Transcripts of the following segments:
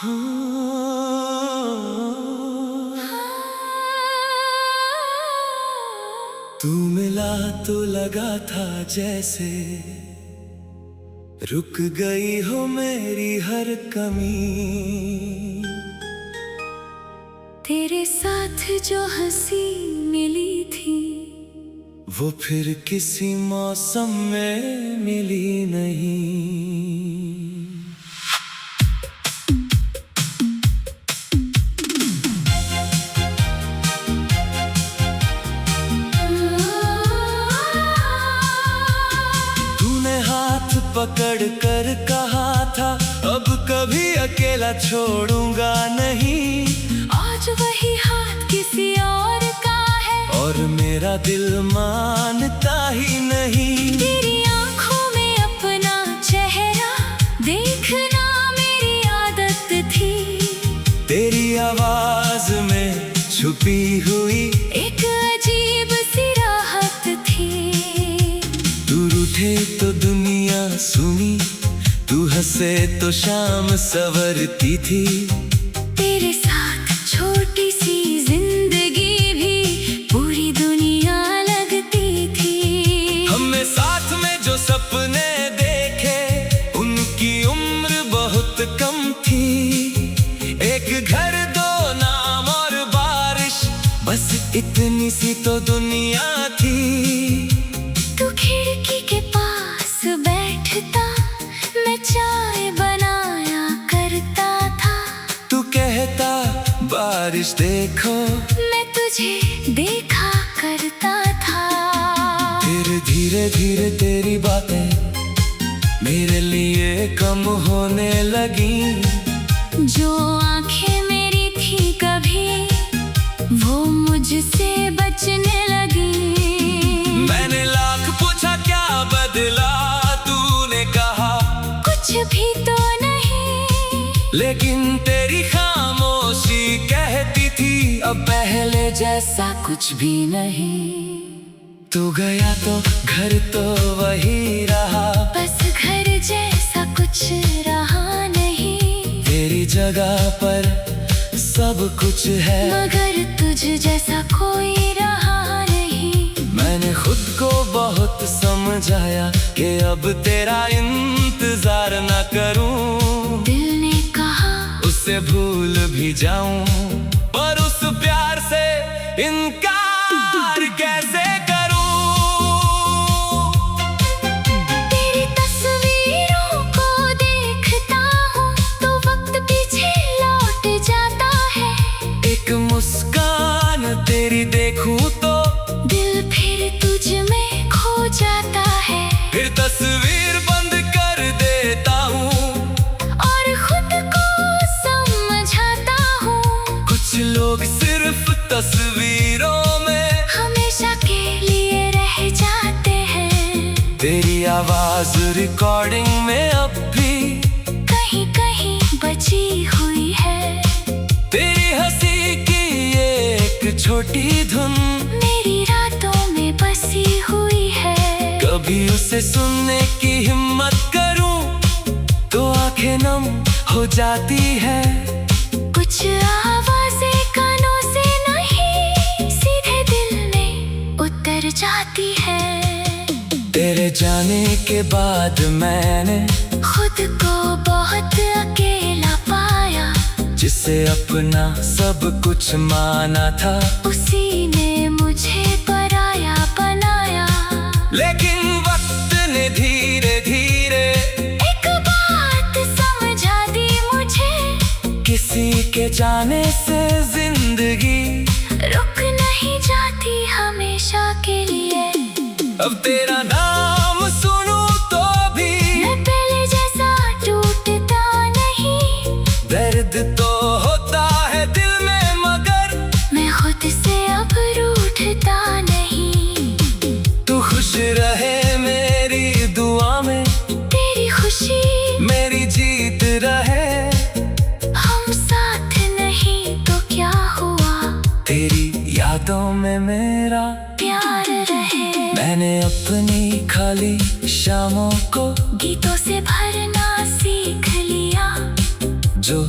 तू मिला तो लगा था जैसे रुक गई हो मेरी हर कमी। तेरे साथ जो हंसी मिली थी वो फिर किसी मौसम में मिली नहीं। तूने हाथ पकड़ कर कहा था अब कभी अकेला छोड़ूंगा नहीं। आज वही हाथ किसी और का है और मेरा दिल मानता ही नहीं। तेरी आंखों में अपना चेहरा देखना मेरी आदत थी। तेरी आवाज में छुपी हुई एक अजीब सी राहत थी। तू रूठे तो दुनिया सुनी, तू हंसे तो शाम संवरती थी। तेरे साथ छोटी सी जिंदगी भी पूरी दुनिया लगती थी। हमने साथ में जो सपने देखे उनकी उम्र बहुत कम थी। एक घर, दो नाम और बारिश, बस इतनी सी तो दुनिया थी। तू खिड़की के पास बैठता, मैं चाय बनाया करता था। तू कहता बारिश देखो, मैं तुझे देखा करता था। फिर धीरे धीरे तेरी बातें मेरे लिए कम होने लगी। जो आंखें मेरी थी कभी वो मुझसे बचने लगी। मैंने लाख पूछा क्या बदला, तूने कहा कुछ भी तो नहीं। लेकिन तेरी खामोशी कहती थी अब पहले जैसा कुछ भी नहीं। तू गया तो घर तो वही रहा, बस घर जैसा कुछ रहा नहीं। तेरी जगह पर सब कुछ है मगर तुझ जैसा कोई रहा नहीं। मैंने खुद को बहुत समझाया कि अब तेरा इंतजार न करूं। दिल ने कहा उससे भूल भी जाऊं, पर उस प्यार से इनकार कैसे करूं। तेरी तस्वीरों को देखता हूँ तो वक्त पीछे लौट जाता है। एक मुस्कान तेरी देखूं तो दिल फिर तुझ में खो जाता है। फिर तस्वीर बंद कर देता हूँ और खुद को समझाता हूँ कुछ लोग सिर्फ तस्वीरों में हमेशा के लिए रह जाते हैं। तेरी आवाज रिकॉर्डिंग में अब भी कहीं कहीं बची हुई है। तेरी हंसी की एक छोटी धुन मेरी रातों में बसी हुई है। कभी उसे सुनने की हिम्मत करूं तो आंखें नम हो जाती है। कुछ आवाजें कानों से नहीं सीधे दिल में उतर जाती है। तेरे जाने के बाद मैंने खुद को बहुत अकेला पाया। जिसे अपना सब कुछ माना था उसी ने मुझे पराया बनाया। लेकिन वक्त ने धीरे धीरे एक बात समझा दी मुझे, किसी के जाने से जिंदगी रुक नहीं जाती हमेशा के लिए। अब तेरा नाम सुनूं तो भी मैं पहले जैसा टूटता नहीं। दर्द तो होता है दिल में मगर मैं खुद से अब रूठता नहीं। तू खुश रहे मेरी दुआ में, तेरी खुशी मेरी जीत रहे। हम साथ नहीं तो क्या हुआ, तेरी यादों में मेरा प्यार रहे। मैंने अपनी खाली शामों को गीतों से भरना सीख लिया। जो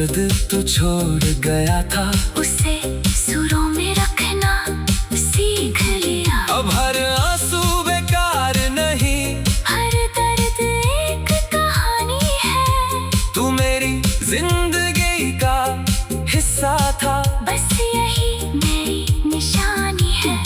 दर्द तू छोड़ गया था, उसे सुरों में रखना सीख लिया। अब हर आंसू बेकार नहीं, हर दर्द एक कहानी है। तू मेरी जिंदगी का हिस्सा था, बस यही मेरी निशानी है।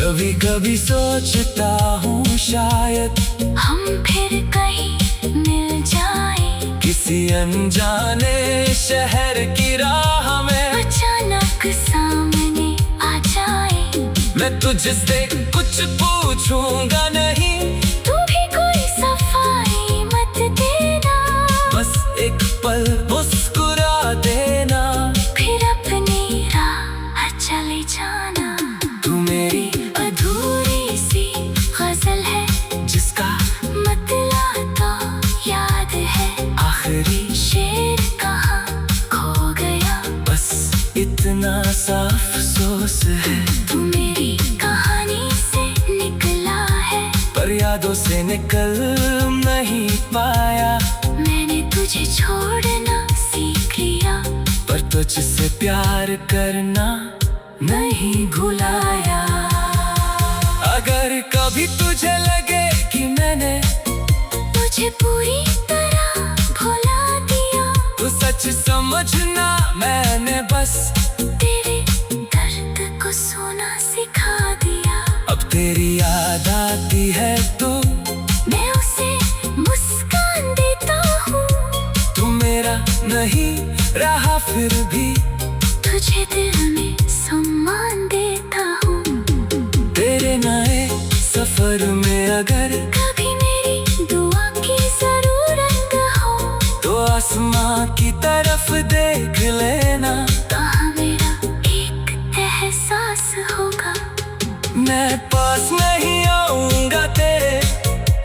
कभी कभी सोचता हूँ शायद हम फिर कहीं मिल जाए, किसी अनजाने शहर की राह में अचानक सामने आ जाए। मैं तुझसे कुछ पूछूंगा नहीं, तू भी कोई सफाई मत देना, बस एक पल मुस्कुरा देना, फिर अपनी राह चले जाना। तू मेरी अधूरी सी गजल है, जिसका मतलब तो याद है। आखिरी शेर कहाँ खो गया, बस इतना सा अफसोस है। तू मेरी कहानी से निकला है, पर यादों से निकल नहीं पाया। मैंने तुझे छोड़ना सीख लिया, पर तुझसे प्यार करना नहीं भुलाया। अगर कभी तुझे लगे कि मैंने तुझे पूरी तरह भुला दिया, तो सच समझना मैंने बस तेरे दर्द को सोना सिखा दिया। अब तेरी याद आती है तो मैं उसे मुस्कान देता हूँ, तू मेरा नहीं रहा फिर भी तुझे दिल में सम्मान देता हूँ। तेरे नए सफर में अगर कभी मेरी दुआ की जरूरत हो, तो आसमां की तरफ देख लेना। कहाँ मेरा एक एहसास होगा, मैं पास नहीं आऊंगा तेरे,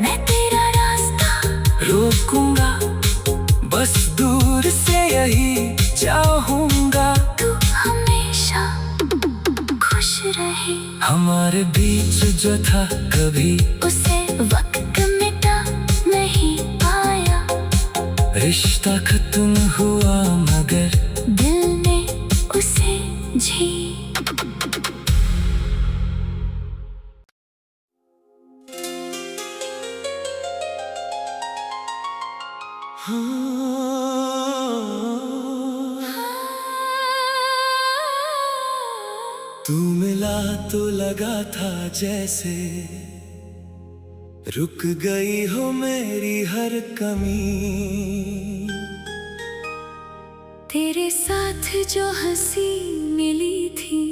मैं तेरा रास्ता रोकूंगा, बस दूर से यही चाहूंगा। तू हमेशा खुश रहे। हमारे बीच जो था कभी उसे वक्त मिटा नहीं पाया, रिश्ता खत्म हुआ मगर दिल ने उसे जी। तू मिला तो लगा था जैसे रुक गई हो मेरी हर कमी। तेरे साथ जो हंसी मिली थी,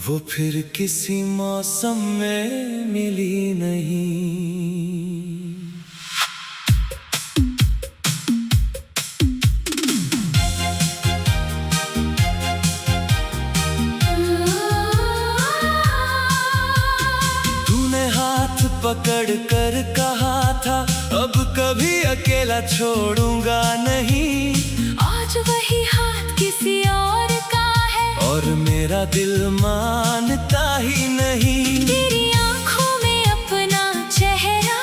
वो फिर किसी मौसम में मिली नहीं। तूने हाथ पकड़ कर कहा था अब कभी अकेला छोड़ूंगा नहीं। आज वही हाथ किसी और का है, और मेरा दिल मानता ही नहीं। तेरी आंखों में अपना चेहरा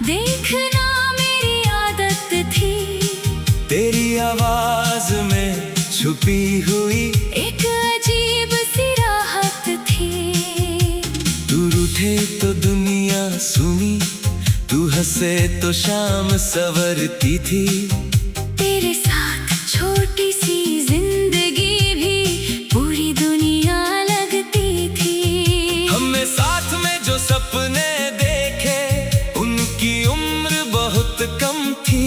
देखना मेरी आदत थी। तेरी आवाज में छुपी हुई एक अजीब सी राहत थी। तू रूठे तो दुनिया सुनी, तू हंसे तो शाम संवरती थी। तेरे साथ छोटी सी जिंदगी भी पूरी दुनिया लगती थी। हमने साथ में जो सपने देखे उनकी उम्र बहुत कम थी।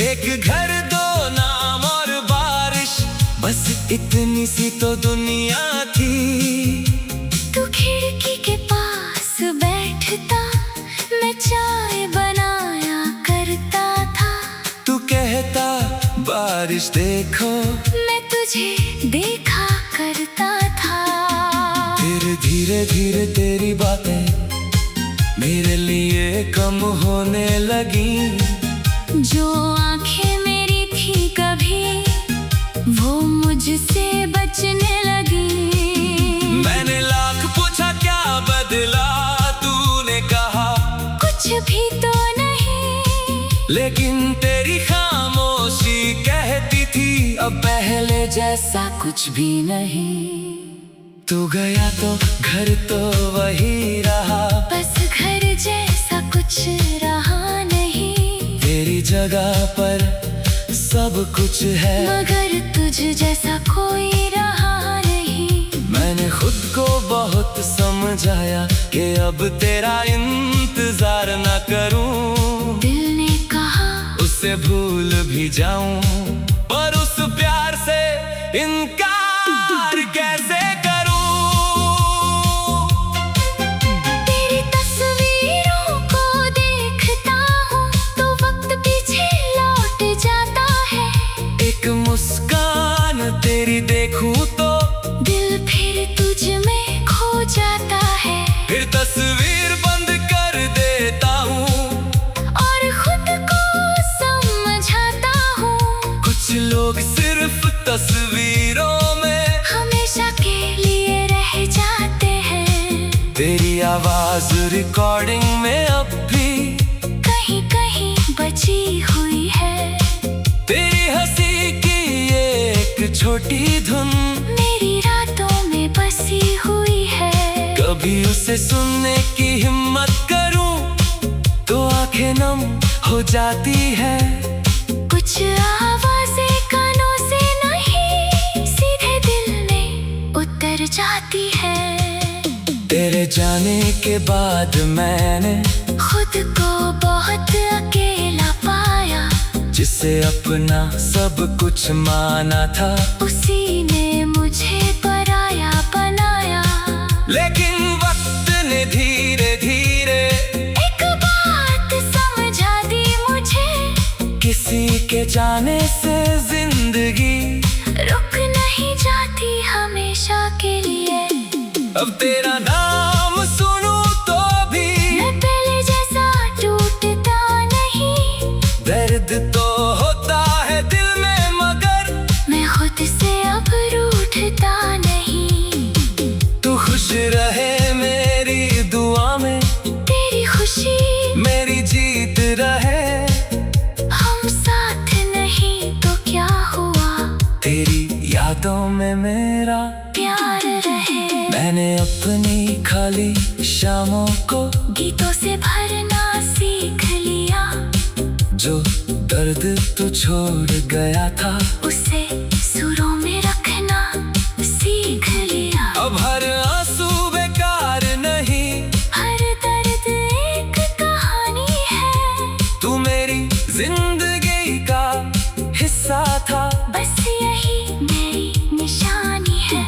एक घर, दो नाम और बारिश, बस इतनी सी तो दुनिया थी। तू खिड़की के पास बैठता, मैं चाय बनाया करता था। तू कहता बारिश देखो, मैं तुझे देखा करता था। फिर धीरे धीरे तेरी बातें मेरे लिए कम होने लगी। जो आंखें मेरी थी कभी, वो मुझसे बचने लगी। मैंने लाख पूछा क्या बदला, तूने कहा कुछ भी तो नहीं, लेकिन तेरी खामोशी कहती थी अब पहले जैसा कुछ भी नहीं। तू गया तो घर तो वही रहा, बस घर जैसा कुछ रहा नहीं। तेरी जगह पर सब कुछ है, मगर तुझ जैसा कोई रहा नहीं। मैंने खुद को बहुत समझाया कि अब तेरा इंतजार न करूं। दिल ने कहा उसे भूल भी जाऊं, पर उस प्यार से इनकार कैसे करूं। तेरी तस्वीरों को देखता हूँ तो वक्त पीछे लौट जाता है। एक मुस्कान तेरी देखूं तो दिल फिर तुझ में खो जाता है। फिर तस्वीर बंद कर देता हूँ और खुद को समझाता हूँ। कुछ लोग सिर्फ तस्वीरों में हमेशा के लिए रह जाते हैं। तेरी आवाज रिकॉर्डिंग में अब भी कहीं कहीं बची हुई है। तेरी हंसी की ये एक छोटी धुन मेरी रातों में बसी हुई है। कभी उसे सुनने की हिम्मत करूं तो आंखें नम हो जाती है। कुछ आवाजें कानों से नहीं सीधे दिल में उतर जाती है। तेरे जाने के बाद मैंने खुद को बहुत अकेला पाया। जिसे अपना सब कुछ माना था, उसी ने मुझे पराया बनाया। लेकिन वक्त ने धीरे धीरे एक बात समझा दी मुझे, किसी के जाने से जिंदगी रुक नहीं जाती हमेशा के लिए। अब तेरा नाम सुनूं तो भी मैं पहले जैसा टूटता नहीं। दर्द तो होता है दिल में, मगर मैं खुद से अब रूठता नहीं। तू खुश रहे मेरी दुआ में, तेरी खुशी मेरी जीत रहे। हम साथ नहीं तो क्या हुआ, तेरी यादों में मेरा प्यार रहे। मैंने अपनी खाली शामों को गीतों से भरना सीख लिया। जो दर्द तू छोड़ गया था, उसे सुरों में रखना सीख लिया। अब हर आंसू बेकार नहीं, हर दर्द एक कहानी है। तू मेरी जिंदगी का हिस्सा था, बस यही मेरी निशानी है।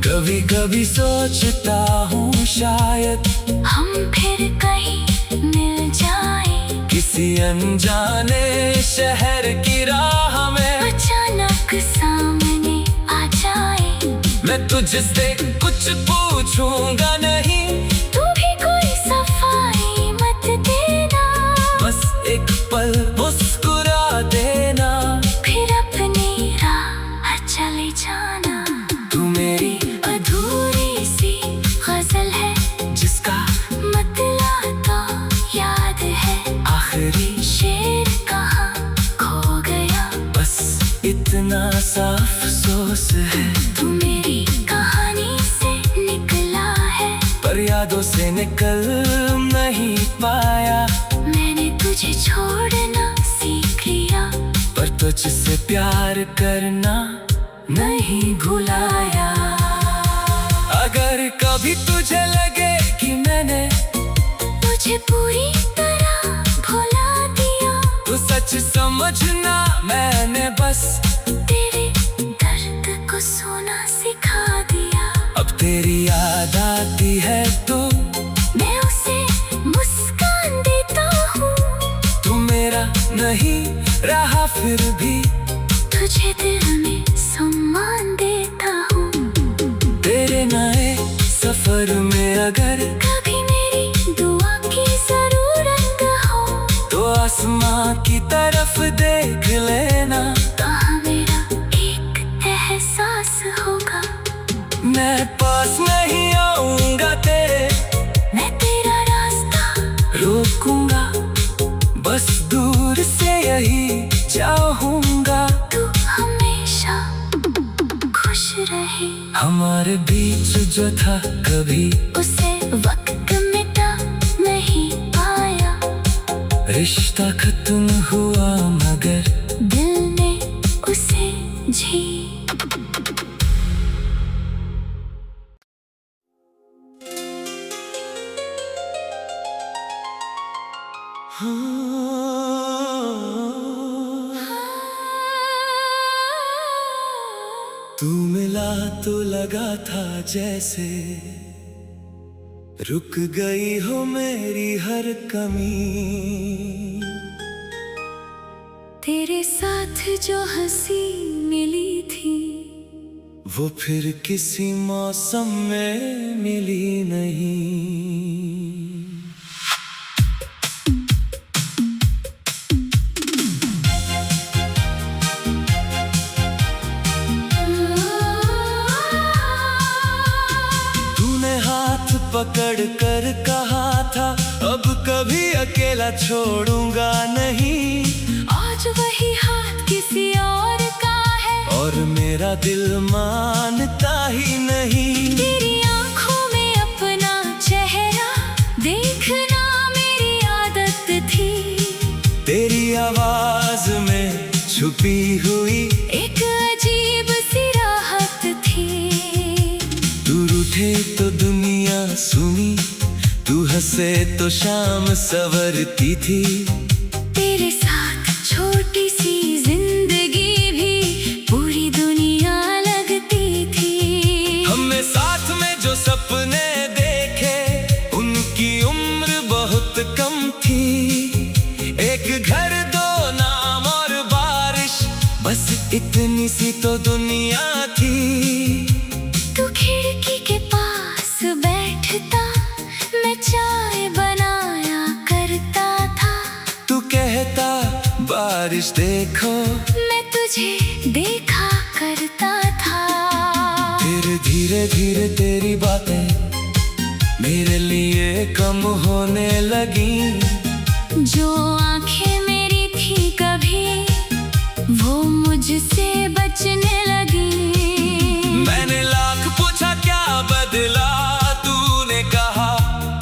कभी कभी सोचता हूँ शायद हम फिर कहीं मिल जाएं। किसी अनजाने शहर की राह में अचानक सामने आ जाए। मैं तुझसे कुछ पूछूंगा नहीं, तू भी कोई सफाई मत देना। बस एक पल मुस्कुरा देना, फिर अपनी राह चले जाना। तू मेरी अधूरी सी गजल है जिसका मतलब तो याद है। आखिरी शेर कहाँ खो गया, बस इतना सा अफसोस है। तू मेरी कहानी से निकला है, पर यादों से निकल नहीं पाया। मैंने तुझे छोड़ना सीख लिया, पर तुझसे प्यार करना नहीं भुलाया। अगर कभी तुझे लगे कि मैंने तुझे पूरी तरह भुला दिया, तो सच समझना मैंने बस तेरे दर्द को सोना सिखा दिया। अब तेरी याद आती है तो मैं उसे मुस्कान देता हूँ। तू मेरा नहीं रहा फिर भी तुझे दिल में सम्मान देता हूँ। तेरे नए सफर में अगर कभी मेरी दुआ की जरूरत हो, तो आसमां की तरफ देख लेना। कहाँ मेरा एक एहसास होगा, मैं पास नहीं आऊंगा तेरे, मैं तेरा रास्ता रोकूंगा, बस दूर से यही चाहूंगा। तू हमेशा हमारे बीच जो था कभी उसे वक्त मिटा नहीं पाया। रिश्ता खत्म हुआ मगर दिल ने उसे जी। तू मिला तो लगा था जैसे रुक गई हो मेरी हर कमी। तेरे साथ जो हंसी मिली थी वो फिर किसी मौसम में मिली नहीं। पकड़ कर कहा था अब कभी अकेला छोड़ूंगा नहीं। आज वही हाथ किसी और का है और मेरा दिल मानता ही नहीं। तेरी आंखों में अपना चेहरा देखना मेरी आदत थी। तेरी आवाज में छुपी हुई एक अजीब सी राहत थी। तू रूठे तो दुनिया सुनी, तू हंसे तो शाम संवरती थी। तेरे साथ छोटी सी जिंदगी भी पूरी दुनिया लगती थी। हमने साथ में जो सपने देखे उनकी उम्र बहुत कम थी। एक घर, दो नाम और बारिश, बस इतनी सी तो दुनिया थी। तू खिड़की के पास बैठता, मैं चाय बनाया करता था। तू कहता बारिश देखो, मैं तुझे देखा करता था। फिर धीरे धीरे तेरी बातें मेरे लिए कम होने लगी। जो आंखें मेरी थी कभी वो मुझसे बचने लगी। मैंने लाख पूछा क्या बदला, तूने कहा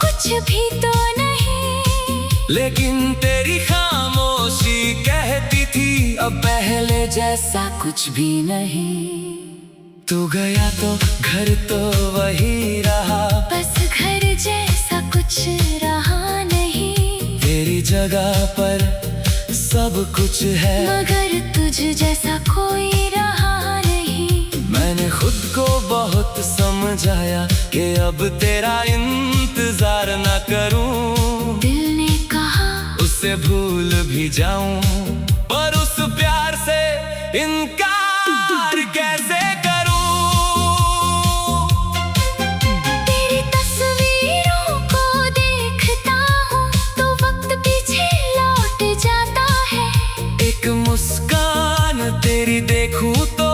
कुछ भी तो नहीं। लेकिन तेरी खामोशी कहती थी अब पहले जैसा कुछ भी नहीं। तू गया तो घर तो वही रहा, बस घर जैसा कुछ रहा नहीं। तेरी जगह पर सब कुछ है मगर तुझ जैसा कोई रहा नहीं। मैंने खुद को बहुत समझाया कि अब तेरा इंतजार न करूं। दिल ने कहा उसे भूल भी जाऊं, पर उस प्यार से इनकार कैसे करूं। तेरी तस्वीरों को देखता हूँ तो वक्त पीछे लौट जाता है। एक मुस्कान तेरी देखूं तो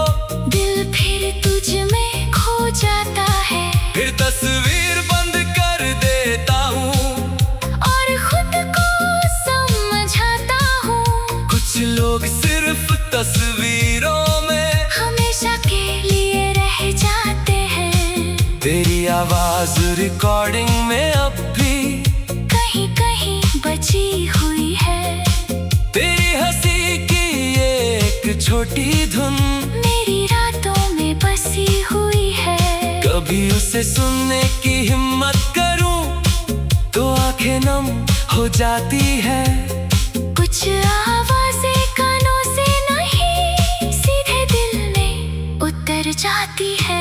दिल फिर तुझ में खो जाता है। फिर तस्वीर बंद कर देता हूँ और खुद को समझाता हूँ कुछ लोग सिर्फ तस्वीरों में हमेशा के लिए रह जाते हैं। तेरी आवाज रिकॉर्डिंग में अब भी कहीं कहीं बची हुई है। तेरी हंसी की एक छोटी धुन मेरी रातों में बसी हुई है। कभी उसे सुनने की हिम्मत करूं तो आंखें नम हो जाती है। कुछ आवाजें कानों से नहीं सीधे दिल में उतर जाती है।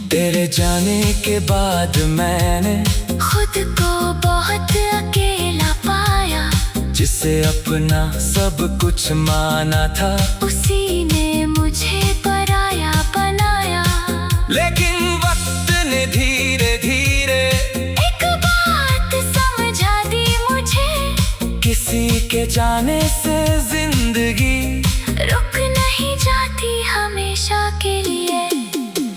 तेरे जाने के बाद मैंने खुद को बहुत अकेला पाया। जिसे अपना सब कुछ माना था उसी ने मुझे पराया बनाया। लेकिन वक्त ने धीरे धीरे एक बात समझा दी मुझे, किसी के जाने से जिंदगी रुक नहीं जाती हमेशा के लिए।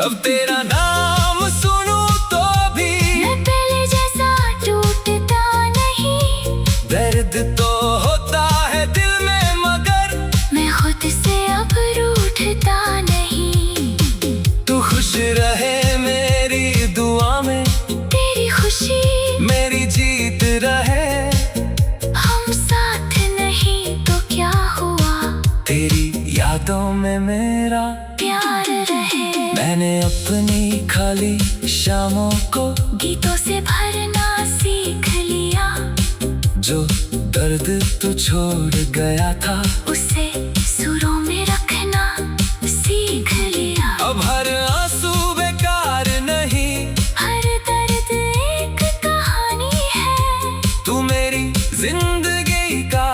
अब तेरा नाम सुनूं तो भी मैं पहले जैसा टूटता नहीं। दर्द तो होता है दिल में मगर मैं खुद से अब रूठता नहीं। तू खुश यादों में मेरा प्यार रहे। मैंने अपनी खाली शामों को गीतों से भरना सीख लिया। जो दर्द तू छोड़ गया था उसे सुरों में रखना सीख लिया। अब हर आंसू बेकार नहीं, हर दर्द एक कहानी है। तू मेरी जिंदगी का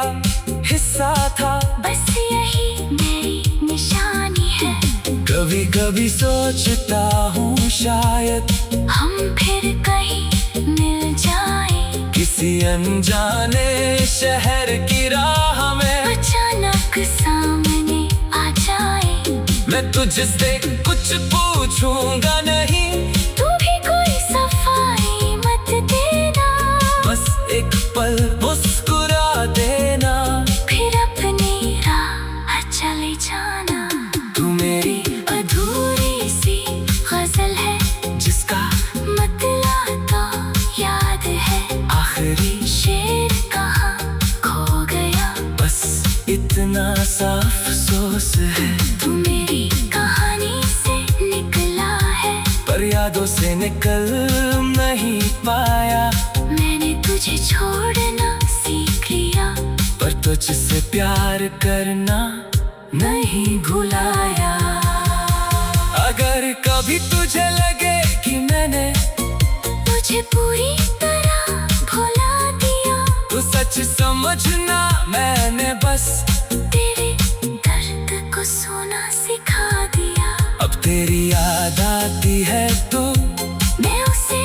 हिस्सा था, बस यही मेरी निशानी है। कभी कभी सोचता हूँ शायद हम फिर कहीं मिल जाए। किसी अनजाने शहर की राह में अचानक सामने आ जाए। मैं तुझसे कुछ पूछूंगा नहीं, तू भी कोई सफाई मत देना। बस एक पल मुस्कुरा देना, फिर अपनी राह चले जाना। तू मेरी अधूरी सी गजल है जिसका मतलब तो याद है। आखिरी शेर कहाँ खो गया, बस इतना सा अफसोस है। तू मेरी कहानी से निकला है, पर यादों से निकल नहीं पाया। मैंने तुझे छोड़ना सीख लिया, पर तुझसे प्यार करना नहीं भुलाया। अगर कभी तुझे लगे कि मैंने मुझे पूरी तरह भुला दिया, तो सच समझना मैंने बस तेरे दर्द को सुना सिखा दिया। अब तेरी याद आती है तो मैं उसे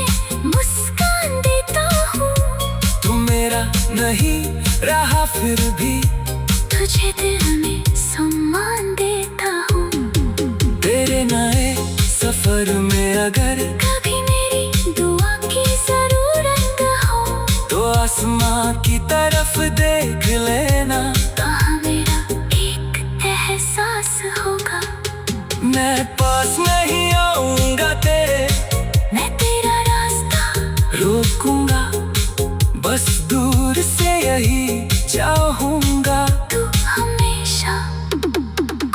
मुस्कान देता हूँ। तू मेरा नहीं रहा फिर भी तुझे दिल में सम्मान देता हूँ। तेरे नए सफर में अगर कभी मेरी दुआ की जरूरत हो, तो आसमां की तरफ देख लेना। कहाँ मेरा एक एहसास होगा। मैं पास नहीं आऊंगा तेरे, मैं तेरा रास्ता रोकूंगा, बस दूर से यही चाहूंगा। तू हमेशा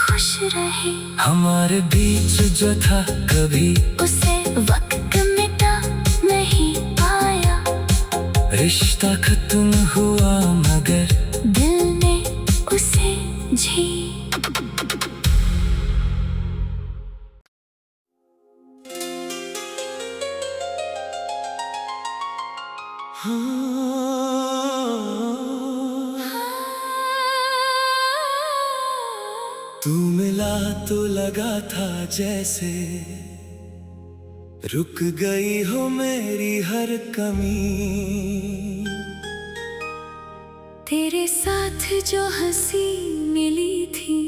खुश रहे। हमारे बीच जो था कभी उसे वक्त मिटा नहीं पाया, रिश्ता खत्म हुआ मगर दिल ने उसे जी। तू मिला तो लगा था जैसे रुक गई हो मेरी हर कमी। तेरे साथ जो हंसी मिली थी,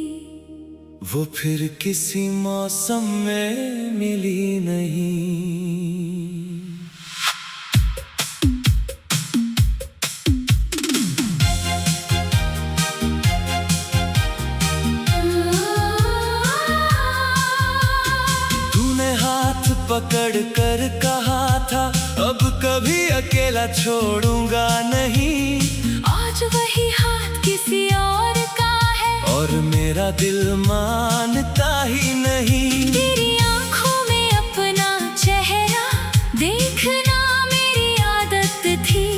वो फिर किसी मौसम में मिली नहीं। पकड़ कर कहा था अब कभी अकेला छोड़ूंगा नहीं। आज वही हाथ किसी और का है, और मेरा दिल मानता ही नहीं। तेरी आंखों में अपना चेहरा देखना मेरी आदत थी।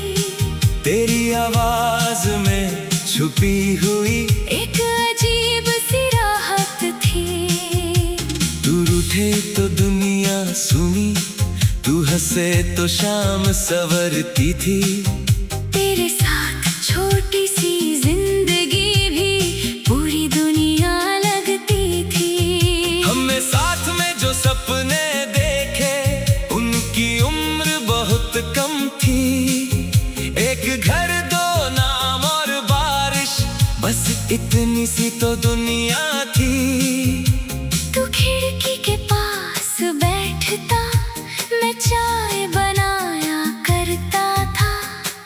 तेरी आवाज में छुपी हुई एक अजीब सी राहत थी। तू रूठे तो दुनिया सुनी, तू हंसे तो शाम संवरती थी। तेरे साथ छोटी सी जिंदगी भी पूरी दुनिया लगती थी। हमने साथ में जो सपने देखे उनकी उम्र बहुत कम थी। एक घर, दो नाम और बारिश, बस इतनी सी तो दुनिया थी। तू खिड़की के पास बैठता, मैं चाय बनाया करता था।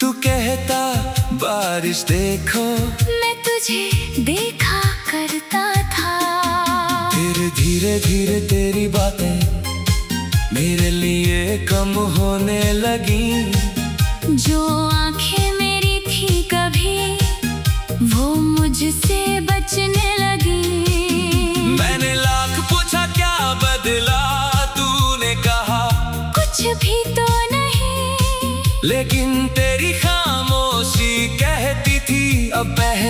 तू कहता बारिश देखो, मैं तुझे देखा करता था। फिर धीरे धीरे तेरी बातें मेरे लिए कम होने लगी। जो आंखें मेरी थी कभी, वो मुझसे बचने लगी।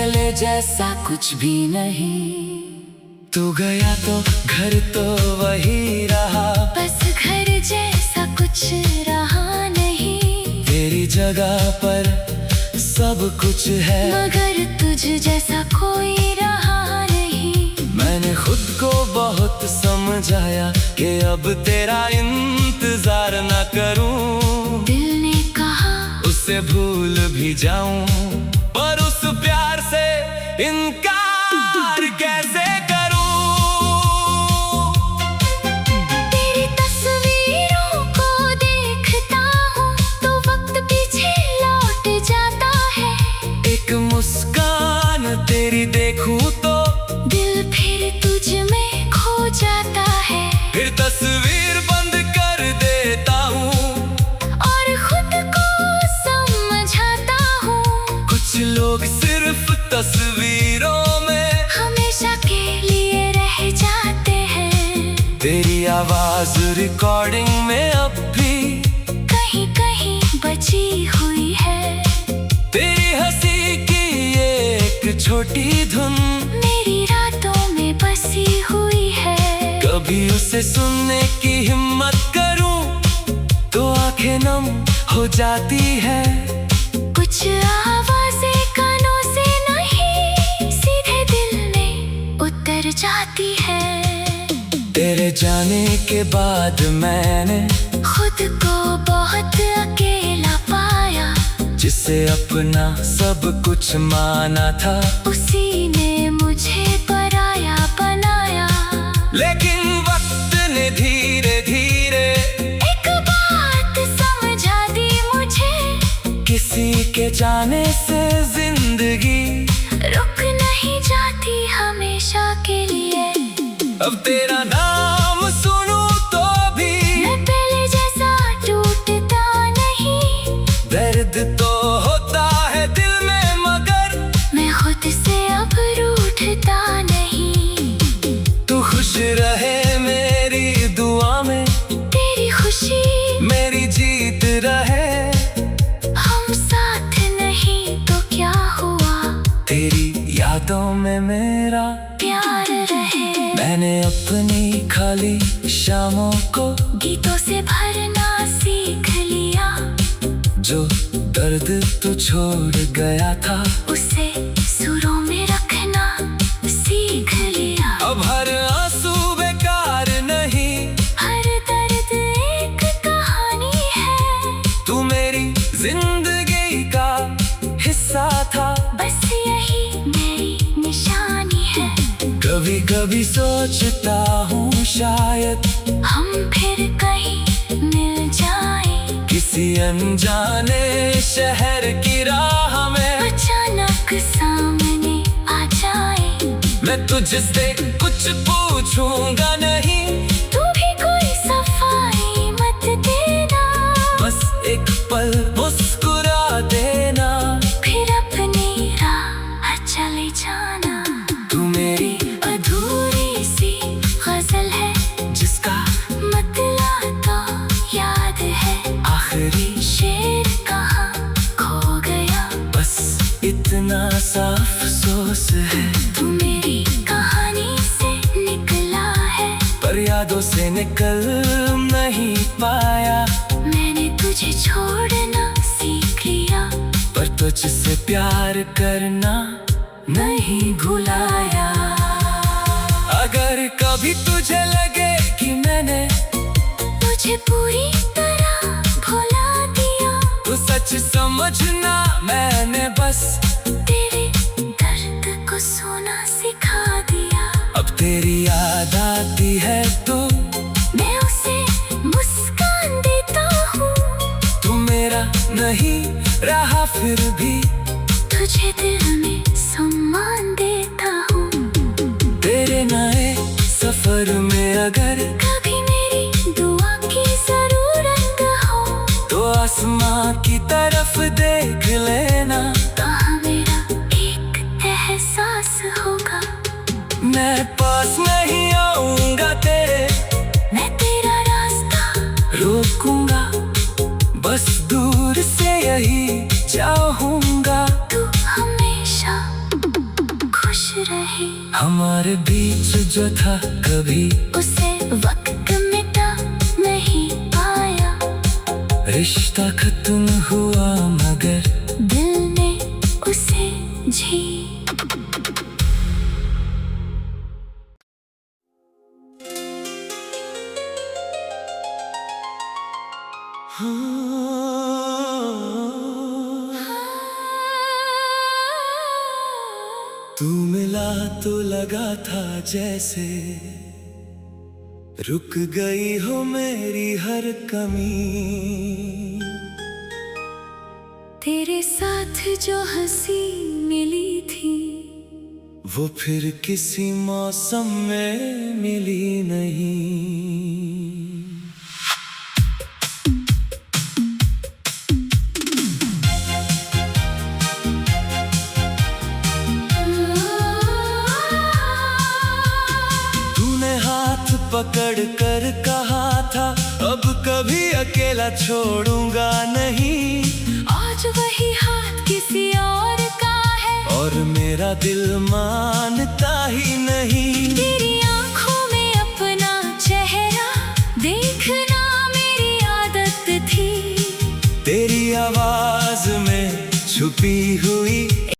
पहले जैसा कुछ भी नहीं। तू गया तो घर तो वही रहा, बस घर जैसा कुछ रहा नहीं। तेरी जगह पर सब कुछ है, मगर तुझ जैसा कोई रहा नहीं। मैंने खुद को बहुत समझाया कि अब तेरा इंतजार न करूं। दिल ने कहा उसे भूल भी जाऊं, पर उस प्यार से इनकार कैसे करूं। तेरी तस्वीरों को देखता हूँ तो वक्त पीछे लौट जाता है। एक मुस्कान तेरी देखूं तो दिल फिर तुझ में खो जाता है। फिर तस्वीर बंद कर देता हूँ और खुद को समझाता हूँ। कुछ लोग सिर्फ तस्वीरों में हमेशा के लिए रह जाते हैं। तेरी आवाज रिकॉर्डिंग में अब भी कहीं कहीं बची हुई है। तेरी हंसी की एक छोटी धुन मेरी रातों में बसी हुई है। कभी उसे सुनने की हिम्मत करूं तो आंखें नम हो जाती है। कुछ आवाजें कानों से नहीं सीधे दिल में उतर जाती है। तेरे जाने के बाद मैंने खुद को बहुत अकेला पाया। जिसे अपना सब कुछ माना था, उसी ने मुझे पराया बनाया। लेकिन वक्त ने धीरे धीरे एक बात समझा दी मुझे, किसी के जाने से जिंदगी रुक नहीं जाती हमेशा के लिए। अब तेरा नाम सुनूं तो भी मैं पहले जैसा टूटता नहीं। दर्द तो होता है दिल में, मगर मैं खुद से अब रूठता नहीं। तू खुश रहे मेरी दुआ में, तेरी खुशी मेरी जीत रहे। हम साथ नहीं तो क्या हुआ, तेरी यादों में मेरा प्यार रहे। मैंने अपनी खाली शामों को गीतों से भरना सीख लिया। जो दर्द तू छोड़ गया था, उसे सुरों में रखना सीख लिया। अब हर आंसू बेकार नहीं, हर दर्द एक कहानी है। तू मेरी जिंदगी का हिस्सा था, बस यही मेरी निशानी है। कभी कभी सोचता हूँ शायद हम फिर कहीं मिल जाएं। किसी अनजाने शहर की राह में अचानक सामने आ जाए। मैं तुझसे कुछ पूछूंगा नहीं, तू भी कोई सफाई मत देना। बस एक पल मुस्कुरा देना, फिर अपनी राह चले जाना। तू मेरी अधूरी सी गजल है जिसका मतलब तो याद है। आखिरी शेर कहाँ खो गया, बस इतना सा अफसोस है। तू मेरी कहानी से निकला है, पर यादों से निकल नहीं पाया। मैंने तुझे छोड़ना सीख लिया, पर तुझसे प्यार करना नहीं भुलाया। अगर कभी तुझे लगे कि मैंने तुझे पूरी तरह भुला दिया, तो सच समझना मैंने बस तेरे दर्द को सोना सिखा दिया। अब तेरी याद आती है तो मैं उसे मुस्कान देता हूँ। तू मेरा नहीं रहा फिर भी तुझे दिल में सम्मान देता हूँ। तेरे नए सफर में अगर कभी मेरी दुआ की जरूरत हो तो आसमां की तरफ देख लेना। तो हमें हमारे बीच जो था कभी उसे वक्त मिटा नहीं पाया। रिश्ता खत्म हुआ मगर दिल ने उसे जी। तू मिला तो लगा था जैसे रुक गई हो मेरी हर कमी। तेरे साथ जो हंसी मिली थी वो फिर किसी मौसम में मिली नहीं। पकड़ कर कहा था अब कभी अकेला छोड़ूंगा नहीं। आज वही हाथ किसी और का है और मेरा दिल मानता ही नहीं। तेरी आंखों में अपना चेहरा देखना मेरी आदत थी। तेरी आवाज में छुपी हुई